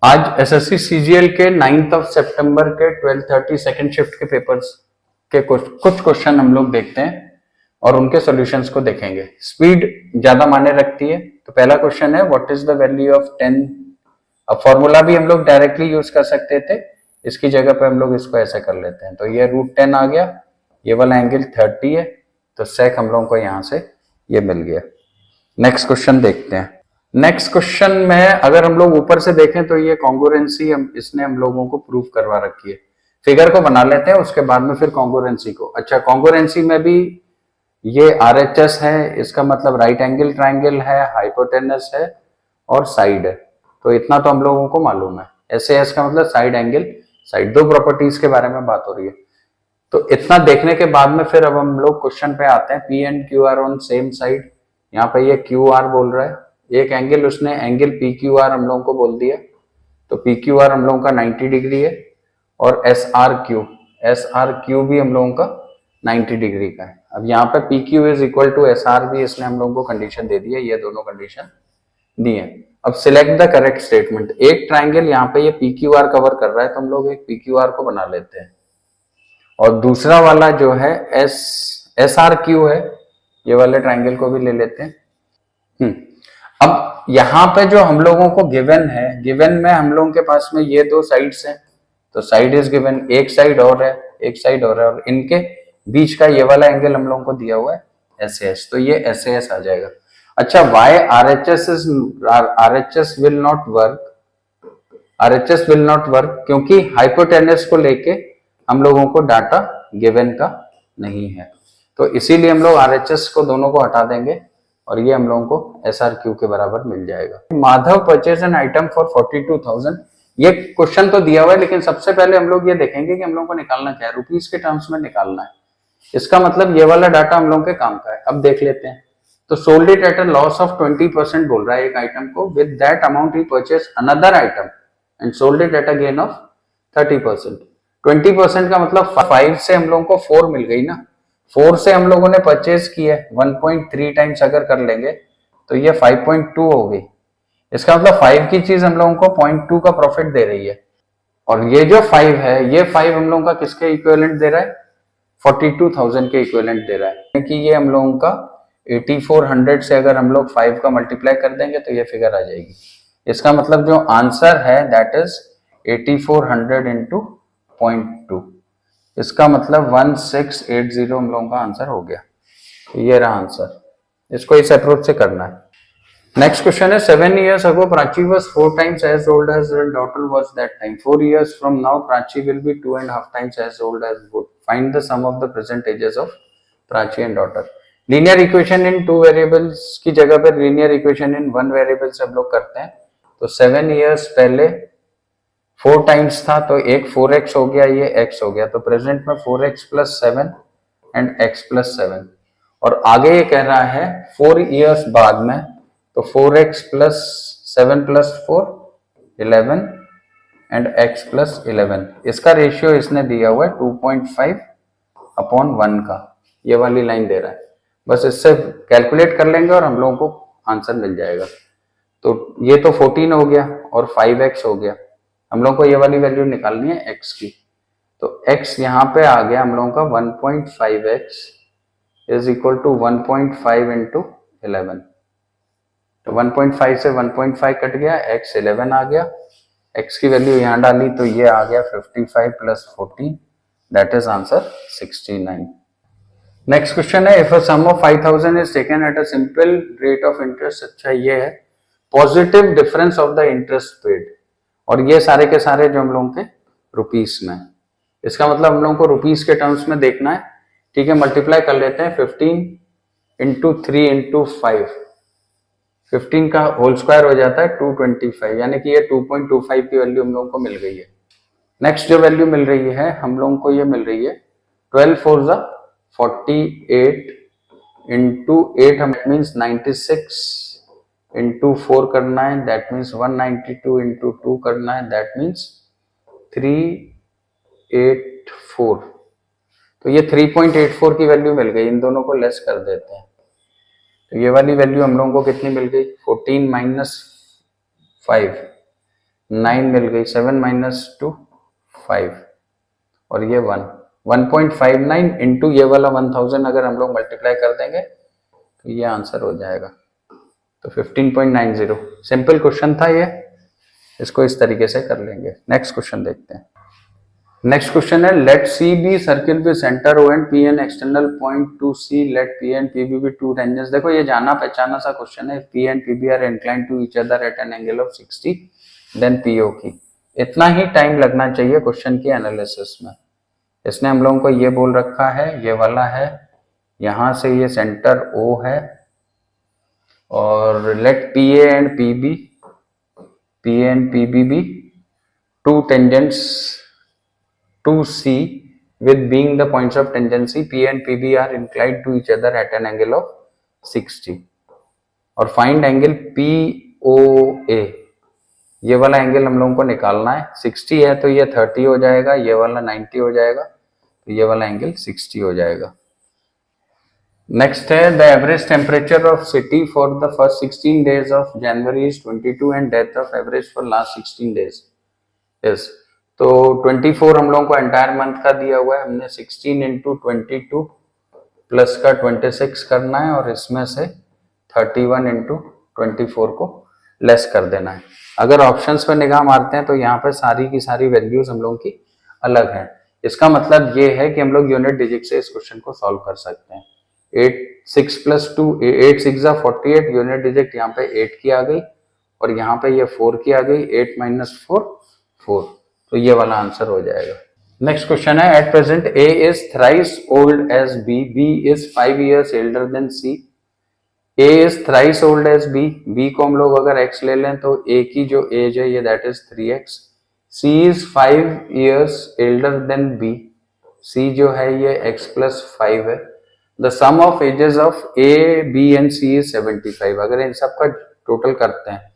आज SSC CGL के 9 सितंबर के 12:30 सेकंड शिफ्ट के पेपर्स के कुछ क्वेश्चन हम लोग देखते हैं और उनके सॉल्यूशंस को देखेंगे। स्पीड ज्यादा मायने रखती है। तो पहला क्वेश्चन है what is the value of 10। अब फॉर्मूला भी हम लोग डायरेक्टली यूज कर सकते थे, इसकी जगह पे हम लोग इसको ऐसे कर लेते हैं। तो ये √10 आ गया, ये वाला एंगल 30 है, तो सेक हम लोगों को यहां से ये मिल गया। नेक्स्ट क्वेश्चन देखते हैं। नेक्स्ट क्वेश्चन में अगर हम लोग ऊपर से देखें तो ये कॉन्ग्रुएंसी इसने हम लोगों को प्रूव करवा रखी है। फिगर को बना लेते हैं, उसके बाद में फिर कॉन्ग्रुएंसी को। अच्छा, कॉन्ग्रुएंसी में भी ये RHS है, इसका मतलब राइट एंगल ट्राइंगल है, हाइपोटेनस है और साइड है। तो इतना तो हम लोगों को मालूम है। SAS का मतलब साइड एंगल साइड, दो प्रॉपर्टीज के बारे में बात हो रही है। तो इतना देखने के बाद में फिर अब हम लोग क्वेश्चन पे आते हैं। P and QR on same side, यहाँ पे ये QR बोल रहा है, एक एंगल उसने एंगल PQR हम लोगों को बोल दिया। तो PQR हम लोगों का 90 डिग्री है और SRQ भी हम लोगों का 90 डिग्री का है। अब यहाँ पे PQ is equal to SR भी इसने हम लोगों को कंडीशन दे दी है, ये दोनों कंडीशन दी है। अब सिलेक्ट द करेक्ट स्टेटमेंट। एक ट्राइंगल यहाँ पे ये PQR कवर कर रहा है, तो हम लोग एक PQR को बना लेते हैं और दूसरा वाला जो है SRQ है, ये वाले ट्राइंगल को भी ले लेते हैं। अब यहाँ पे जो हम लोगों को गिवन है, गिवन में हम लोगों के पास में ये दो साइड्स हैं, तो साइड इज गिवन, एक साइड और है, एक साइड और है, और इनके बीच का ये वाला एंगल हम लोगों को दिया हुआ है SAS, तो ये SAS आ जाएगा। अच्छा, why RHS will not work, क्योंकि हाइपोटेनस को लेके हम लोगों को डाटा गिवन का नहीं है, तो इसीलिए हम लोग RHS को दोनों को हटा देंगे और ये हम लोगों को SRQ के बराबर मिल जाएगा। Madhav purchase an item for 42,000। ये क्वेश्चन तो दिया हुआ है, लेकिन सबसे पहले हम लोग ये देखेंगे कि हम लोगों को निकालना क्या है, रुपीस के टर्म्स में निकालना है। इसका मतलब ये वाला डाटा हम लोगों के काम का है। अब देख लेते हैं। तो sold it at a loss of 20% बोल रहा है एक आइटम को, with that amount he purchase another item and sold it at a gain of 30%। 20% का मतलब 5 से हम लोगों को 4 मिल गई ना, 4 से हम लोगों ने परचेज किया 1.3 टाइम्स अगर कर लेंगे तो ये 5.2 हो गई। इसका मतलब 5 की चीज हम लोगों को 0.2 का प्रॉफिट दे रही है, और ये जो 5 है, ये 5 हम लोगों का किसके इक्विवेलेंट दे रहा है, 42,000 के इक्विवेलेंट दे रहा है। कि ये हम लोगों का 8400 से अगर हम लोग 5 का मल्टीप्लाई कर देंगे तो ये फिगर आ जाएगी। इसका मतलब जो आंसर है दैट इज 8400 इंटू 0.2, इसका मतलब 1680 हम लोगों का आंसर हो गया। तो ये रहा आंसर, इसको इस अप्रोच से करना है। नेक्स्ट क्वेश्चन है 7 years ago Prachi was 4 times as old as her daughter was that time. 4 years from now Prachi will be 2.5 times as old as Wood. Find the sum of the present ages of Prachi and daughter. Linear equation in 2 variables की जगह पर linear equation in 1 variable से हम लोग करते हैं। तो 7 years पहले 4 टाइम्स था, तो एक 4x हो गया, ये x हो गया, तो प्रेजेंट में 4x + 7 एंड x + 7, और आगे ये कह रहा है 4 years बाद में, तो 4x + 7 + 4 11 एंड x + 11। इसका रेशियो इसने दिया हुआ है 2.5/1 का, ये वाली लाइन दे रहा है। बस इससे कैलकुलेट कर लेंगे और हम लोगों को आंसर मिल जाएगा। तो ये तो 14 हो गया और 5x हो गया, हम लोगों को ये वाली वैल्यू निकालनी है x की। तो x यहाँ पे आ गया हम लोगों का 1.5x is equal to 1.5 into 11। तो 1.5 से 1.5 कट गया, x 11 आ गया, x की वैल्यू यहाँ डाली तो ये आ गया 55 + 14, that is answer 69। Next question है if a sum of 5000 is taken at a simple rate of interest. अच्छा, ये है positive difference of the interest paid, और ये सारे के सारे जो हम लोगों के रुपीस में, इसका मतलब हम लोगों को रुपीस के टर्म्स में देखना है। ठीक है, मल्टीप्लाई कर लेते हैं 15 इंटू 3 इंटू 5, 15 का होल स्क्वायर हो जाता है 225, यानी कि ये 2.25 की वैल्यू हम लोगों को मिल गई है। नेक्स्ट जो वैल्यू मिल रही है हम लोगों को, ये मिल रही है 12 4 ज़ा 48 इंटू 8, हम मीन्स 96 इंटू 4 करना है, दैट मीन्स 192 इंटू 2 करना है, दैट मीन्स 384। तो ये 3.84 की वैल्यू मिल गई, इन दोनों को लेस कर देते हैं। तो ये वाली वैल्यू हम लोगों को कितनी मिल गई, 14 - 5 9 मिल गई, 7 - 2 5 और ये 1, 1.59 इंटू ये वाला 1000 अगर हम लोग मल्टीप्लाई कर देंगे तो ये आंसर हो जाएगा। तो 15.90 सिंपल क्वेश्चन था ये, इसको इस तरीके से कर लेंगे। नेक्स्ट क्वेश्चन देखते हैं। नेक्स्ट क्वेश्चन है let C be circle with centre O and P an external point to C, let P and P B two tangents. देखो ये जाना पहचाना सा क्वेश्चन है। P and P B are inclined to each other at an angle of 60, then P O की। इतना ही time लगना चाहिए क्वेश्चन की एनालिसिस में। इसने हम लोगों को ये बोल रखा है, ये वाला है, यहां से ये सेंटर ओ है, और let P A and P B, P and P B be two tangents to C with being the points of tangency P and PB are inclined to each other at an angle of 60 और find angle POA। ये वाला angle हम लोगों को निकालना है। 60 है तो ये 30 हो जाएगा, ये वाला 90 हो जाएगा, तो ये वाला एंगल 60 हो जाएगा। नेक्स्ट है the average temperature of city for the first 16 days of January is 22 and death of average for last 16 days is. तो 24 हम लोगों को एंटायर मंथ का दिया हुआ है, हमने 16 इंटू 22 प्लस का 26 करना है और इसमें से 31 इंटू 24 को लेस कर देना है। अगर ऑप्शंस पे निगाह मारते हैं तो यहाँ पे सारी की सारी वैल्यूज हम लोगों की अलग हैं। इसका मतलब ये है कि हम लोग यूनिट डिजिट से इस क्वेश्चन को सॉल्व कर सकते हैं। 8 6 + 2 8 6 = 48, यूनिट डिजिट यहाँ पे 8 की आ गई और यहाँ पे ये 4 की आ गई, 8 - 4 4, तो ये वाला आंसर हो जाएगा। नेक्स्ट क्वेश्चन है at present A is thrice old as B, B is 5 years elder than C. A is thrice old as B, B को हम लोग अगर एक्स ले लें तो ए की जो एज है ये that is 3x। C is 5 years elder than B, C जो है ये x + 5 है। The sum of ages of A B and C is 75। अगर इन सब का टोटल करते हैं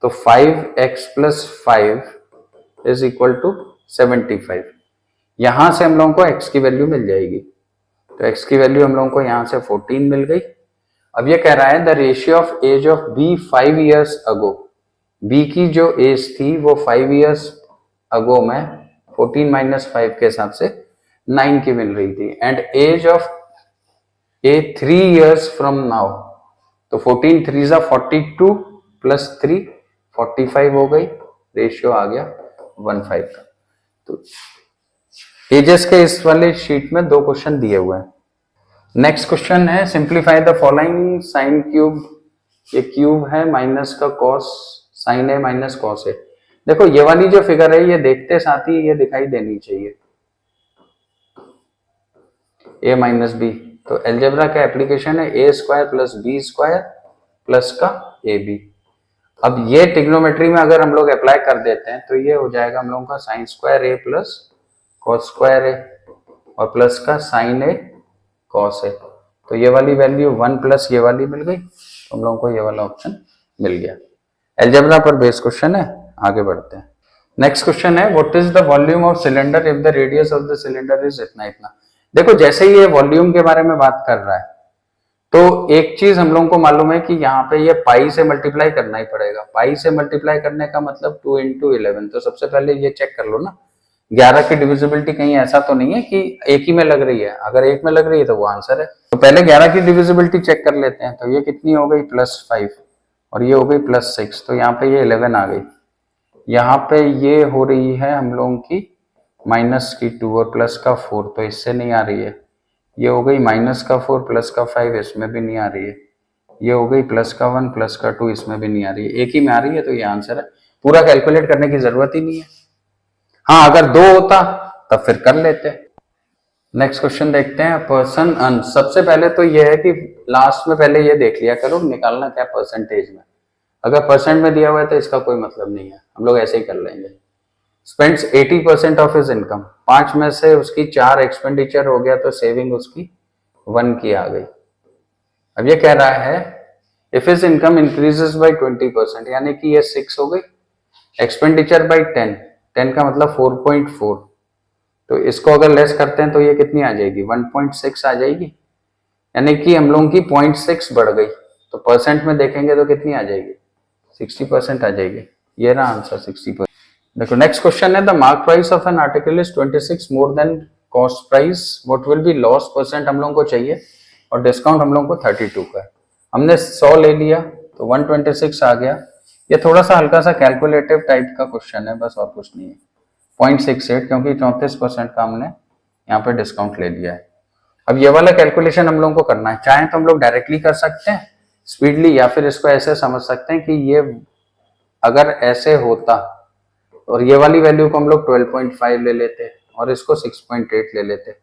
तो 5x + 5 इज इक्वल टू 75। यहां से हम लोगों को x की वैल्यू मिल जाएगी, तो x की वैल्यू हम लोगों को यहां से 14 मिल गई। अब ये कह रहा है the ratio of age of B 5 years ago, B की जो एज थी वो 5 years अगो में 14 - 5 के हिसाब से 9 की मिल रही थी, and age of A 3 years from now, तो 14 3 = 42 प्लस 3 45 हो गई, रेशियो आ गया 1:5 का। तो एजेस के इस वाले शीट में 2 क्वेश्चन दिए हुए हैं। नेक्स्ट क्वेश्चन है simplify the following sine cube, ये क्यूब है माइनस का cos sine A minus cos A. देखो ये वाली जो फिगर है ये देखते साथ ही ये दिखाई देनी चाहिए a - b, तो एलजेब्रा का एप्लीकेशन है a² + b² प्लस का ab। अब ये ट्रिग्नोमेट्री में अगर हम लोग अप्लाई कर देते हैं तो ये हो जाएगा हम लोगों का sin² a + cos² a और प्लस का sin a cos a। तो ये वाली वैल्यू 1 प्लस ये वाली मिल गई, तो हम लोगों को ये वाला ऑप्शन मिल गया। एलजेब्रा पर बेस क्वेश्चन है, आगे बढ़ते हैं। नेक्स्ट क्वेश्चन है what is the volume of cylinder if the radius of the cylinder is इतना इतना। देखो जैसे ही ये वॉल्यूम के बारे में बात कर रहा है तो एक चीज हम लोगों को मालूम है कि यहाँ पे ये पाई से मल्टीप्लाई करना ही पड़ेगा। पाई से मल्टीप्लाई करने का मतलब 2 × 11। तो सबसे पहले ये चेक कर लो ना 11 की डिविजिबिलिटी कहीं ऐसा तो नहीं है कि एक ही में लग रही है, अगर एक में लग रही है तो वो आंसर है। तो पहले 11 की डिविजिबिलिटी चेक कर लेते हैं। तो ये कितनी हो गई +5 और ये हो गई +6, तो यहाँ पे ये 11 आ गई। यहाँ पे ये हो रही है हम लोगों की -2 और प्लस का 4, तो इससे नहीं आ रही है। ये हो गई -4 प्लस का 5, इसमें भी नहीं आ रही है। ये हो गई +1 प्लस का 2, इसमें भी नहीं आ रही है। एक ही में आ रही है, तो ये आंसर है। पूरा कैलकुलेट करने की जरूरत ही नहीं है। हाँ अगर 2 होता तब फिर कर लेते। नेक्स्ट क्वेश्चन देखते हैं पर्सन अर्न। सबसे पहले तो ये है कि लास्ट में पहले ये देख लिया करो निकालना क्या परसेंटेज में। अगर परसेंट में दिया हुआ है तो इसका कोई मतलब नहीं है, हम लोग ऐसे ही कर लेंगे। स्पेंड्स 80% ऑफ हिज इनकम, 5 में से उसकी 4 एक्सपेंडिचर हो गया तो सेविंग उसकी 1 की आ गई। अब ये कह रहा है if his income increases by 20%, यानी कि ये 6 हो गई, एक्सपेंडिचर बाय 10 का मतलब 4.4, तो इसको अगर लेस करते हैं तो ये कितनी आ जाएगी 1.6 आ जाएगी, यानी कि हम लोगों की 0.6 बढ़ गई। तो परसेंट में देखेंगे तो कितनी आ जाएगी 60% आ जाएगी। ये रहा आंसर 60%। देखो नेक्स्ट क्वेश्चन है, the mark price of an article is 26 more than cost price, what will be loss percent हम लोगों को चाहिए और डिस्काउंट हम लोगों को 32 का है। हमने 100 ले लिया तो 126 आ गया। ये थोड़ा सा हल्का सा कैलकुलेटिव टाइप का क्वेश्चन है, बस और कुछ नहीं है। 0.68 क्योंकि 34% का हमने यहाँ पे डिस्काउंट ले लिया है। अब ये वाला कैलकुलेशन हम लोगों को करना है, चाहे तो हम लोग डायरेक्टली कर सकते हैं स्पीडली, या फिर इसको ऐसे समझ सकते हैं कि ये अगर ऐसे होता और ये वाली वैल्यू को हम लोग 12.5 ले लेते और इसको 6.8 ले लेते।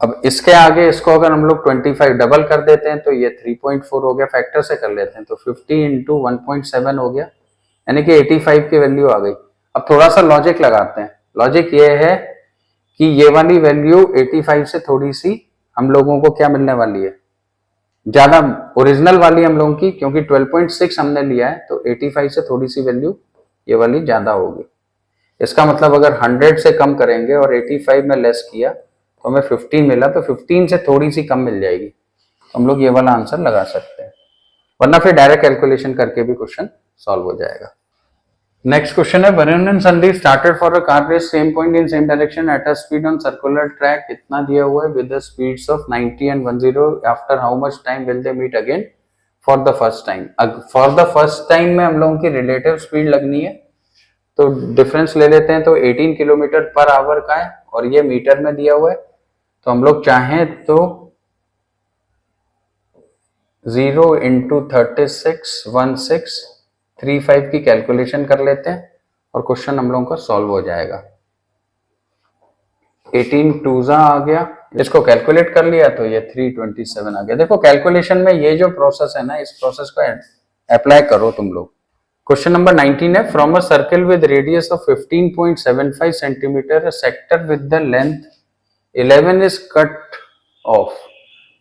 अब इसके आगे इसको अगर हम लोग 25 डबल कर देते हैं तो ये 3.4 हो गया, फैक्टर से कर लेते हैं तो 50 इंटू 1.7 हो गया, यानी कि 85 की वैल्यू आ गई। अब थोड़ा सा लॉजिक लगाते हैं। लॉजिक ये है कि ये वाली वैल्यू 85 से थोड़ी सी हम लोगों को क्या मिलने वाली है, ज्यादा ओरिजिनल वाली हम लोगों की, क्योंकि 12.6 हमने लिया है तो 85 से थोड़ी सी वैल्यू ये वाली ज्यादा होगी। इसका मतलब अगर 100 से कम करेंगे और 85 में लेस किया तो हमें 15 मिला, तो 15 से थोड़ी सी कम मिल जाएगी, तो हम लोग ये वाला आंसर लगा सकते हैं, वरना फिर डायरेक्ट कैलकुलेशन करके भी क्वेश्चन सॉल्व हो जाएगा। नेक्स्ट क्वेश्चन है, Varun and Sandeep started for a car race same point in same direction at a speed on circular track, कितना दिया हुआ है, with the speeds of 90 and 10, after how much time will they meet again for the first time. For the first time में हम लोगों की relative speed लगनी है, तो डिफरेंस ले लेते हैं, तो 18 किलोमीटर पर आवर का है और ये मीटर में दिया हुआ है, तो हम लोग चाहें तो 0 इंटू 361635 की कैलकुलेशन कर लेते हैं और क्वेश्चन हम लोगों का सॉल्व हो जाएगा। 18 टूजा आ गया, इसको कैलकुलेट कर लिया तो ये 327 आ गया। देखो कैलकुलेशन में ये जो प्रोसेस है ना, इस प्रोसेस को अप्लाई करो तुम लोग। क्वेश्चन नंबर 19 है, from a circle with radius of 15.75 centimetre, sector with the length 11 is cut off,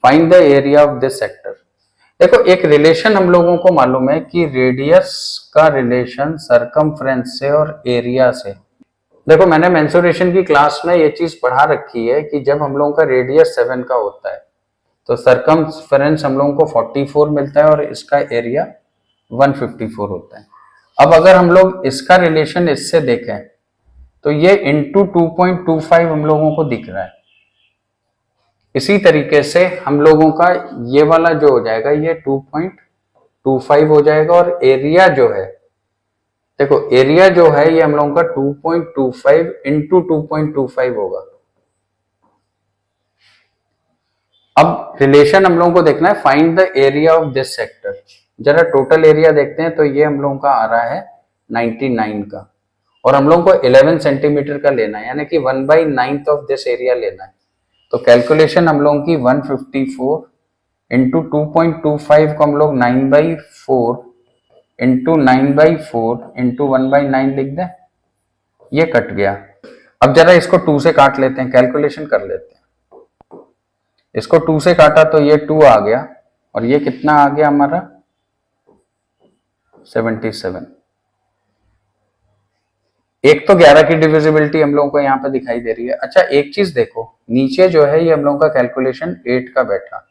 find the area of this sector. देखो एक रिलेशन हम लोगों को मालूम है कि रेडियस का रिलेशन सरकमफ्रेंस से और एरिया से। देखो मैंने मेंसुरेशन की क्लास में ये चीज पढ़ा रखी है कि जब हम लोगों का रेडियस 7 का होता है तो सरकमफ्रेंस हम लोगों को 44 मिलता है और इसका एरिया 154 होता है। अब अगर हम लोग इसका रिलेशन इससे देखें तो ये इंटू 2.25 हम लोगों को दिख रहा है। इसी तरीके से हम लोगों का ये वाला जो हो जाएगा ये 2.25 हो जाएगा, और एरिया जो है, देखो एरिया जो है ये हम लोगों का 2.25 इंटू 2.25 होगा। अब रिलेशन हम लोगों को देखना है, find the area of this sector. जरा टोटल एरिया देखते हैं तो ये हम लोगों का आ रहा है 99 का, और हम लोगों को 11 सेंटीमीटर का लेना है, यानी कि 1/9 ऑफ दिस एरिया लेना है। तो कैलकुलेशन हम लोगों की 154 इंटू 2.25 को हम लोग 9/4 इंटू 9/4 इंटू 1/9 लिख दें, ये कट गया। अब जरा इसको 2 से काट लेते हैं, कैलकुलेशन कर लेते हैं। इसको 2 से काटा तो ये 2 आ गया, और ये कितना आ गया हमारा 77। एक तो 11 की डिविजिबिलिटी हम लोगों को यहाँ पे दिखाई दे रही है। अच्छा एक चीज देखो, नीचे जो है ये हम लोगों का कैलकुलेशन 8 का बैठा,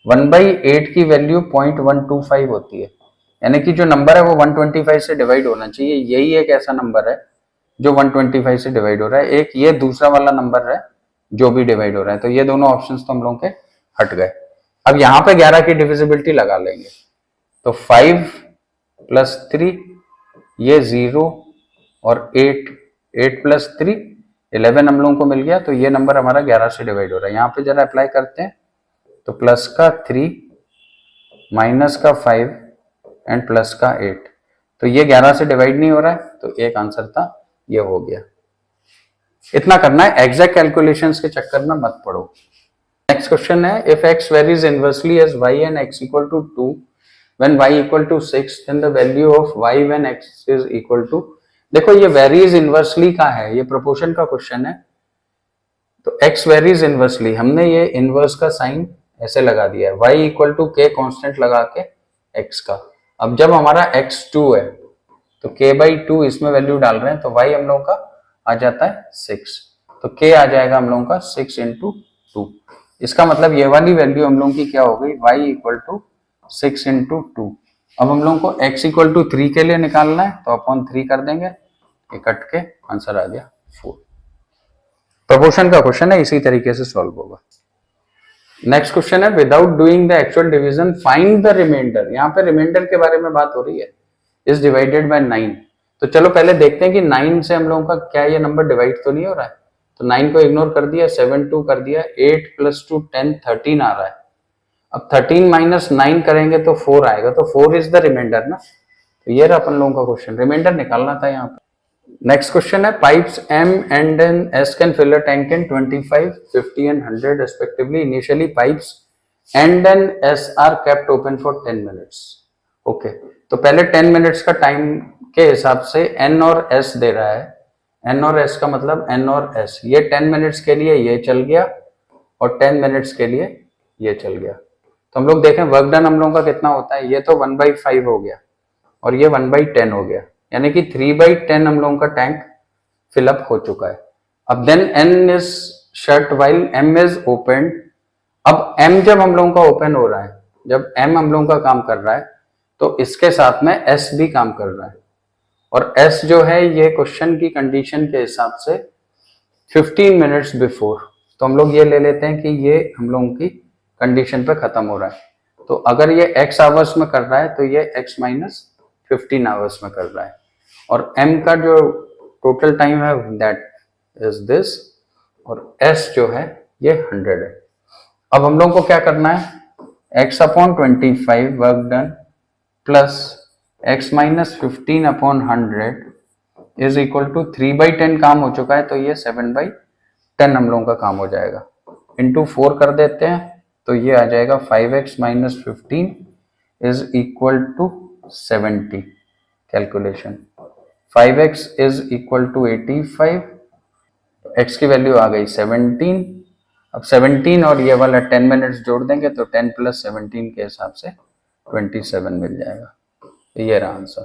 1/8 की वैल्यू 0.125 होती है, यानी कि जो नंबर है वो 125 से डिवाइड होना चाहिए। यही एक ऐसा नंबर है जो 125 से डिवाइड हो रहा है, एक ये दूसरा वाला नंबर है जो भी डिवाइड हो रहा है, तो ये दोनों ऑप्शंस तो हम लोगों के हट गए। अब यहाँ पे 11 की डिविजिबिलिटी लगा लेंगे, तो 5 + 3 ये 0 और 8 + 3 11 हम लोगों को मिल गया, तो ये नंबर हमारा 11 से डिवाइड हो रहा है। यहाँ पे जरा अप्लाई करते हैं, तो प्लस का 3 माइनस का 5 एंड प्लस का 8, तो ये 11 से डिवाइड नहीं हो रहा है, तो एक आंसर था, ये हो गया। इतना करना है, एग्जैक्ट कैलकुलेशंस के चक्कर में मत पड़ो। नेक्स्ट क्वेश्चन है, if x varies inversely as y and x = 2 when y = 6 then the value of y when x = देखो ये वेरीज इनवर्सली का है, ये प्रोपोर्शन का क्वेश्चन है, तो x वेरीज इनवर्सली, हमने ये इनवर्स का साइन ऐसे लगा दिया है, y = k कांस्टेंट लगा के x का। अब जब हमारा x 2 है तो k/2 इसमें वैल्यू डाल रहे हैं, तो y हम लोगों का आ जाता है 6, तो k आ जाएगा हम लोगों का 6 × 2। इसका मतलब ये वाली वैल्यू हम लोगों की क्या हो गई, y = 6 × 2, अब हम लोगों को x इक्वल टू 3 के लिए निकालना है, तो अपॉन 3 कर देंगे, ये कट के आंसर आ गया 4। प्रोपोर्शन का क्वेश्चन है, इसी तरीके से सॉल्व होगा। नेक्स्ट क्वेश्चन है without doing the actual division find the remainder. यहाँ पे रिमाइंडर के बारे में बात हो रही है, इज डिवाइडेड बाय 9। तो चलो पहले देखते हैं कि 9 से हम लोगों का क्या ये नंबर डिवाइड तो नहीं हो रहा है। तो 9 को इग्नोर कर दिया, 7 2 कर दिया, 8 + 2 10 13 आ रहा है। अब 13 - 9 करेंगे तो 4 आएगा, तो 4 इज द रिमाइंडर ना। तो ये रहा अपन लोगों का क्वेश्चन, रिमाइंडर निकालना था यहाँ पे। नेक्स्ट क्वेश्चन है pipes M and then S can fill a tank in 25, 50 and 100 respectively. Initially pipes and then S are kept open for 10 minutes. Okay, तो पहले 10 मिनट्स का टाइम के हिसाब से N और S दे रहा है। N और S का मतलब N और S, ये 10 मिनट्स के लिए ये चल गया और 10 मिनट्स के लिए ये चल गया। तो हम लोग देखें वर्क डन हम लोगों का कितना होता है, ये तो 1/5 हो गया और ये 1/10 हो गया, यानी कि 3/10 हम लोगों का टैंक फिलअप हो चुका है। अब then N is shut while M is open. अब M जब हम लोगों का ओपन हो रहा है, जब M हम लोगों का काम कर रहा है, तो इसके साथ में S भी काम कर रहा है। और S जो है ये क्वेश्चन की कंडीशन के हिसाब से 15 मिनट्स बिफोर, तो हम लोग ये ले लेते हैं कि ये हम लोगों की कंडीशन पे खत्म हो रहा है। तो अगर ये x आवर्स में कर रहा है तो ये x - 15 आवर्स में कर रहा है। और M का जो टोटल टाइम है दैट इज दिस, और S जो है ये 100 है। अब हम लोगों को क्या करना है, x/25 work done plus x - 15/100 is equal to 3/10 काम हो चुका है, तो ये 7/10 हम लोगों का काम हो जाएगा। इंटू 4 कर देते हैं, तो ये आ जाएगा 5x - 15 is equal to 70। Calculation 5x is equal to 85, x की वैल्यू आ गई 17। अब 17 और ये वाला 10 मिनट्स जोड़ देंगे तो 10 + 17 के हिसाब से 27 मिल जाएगा। तो ये रहा आंसर।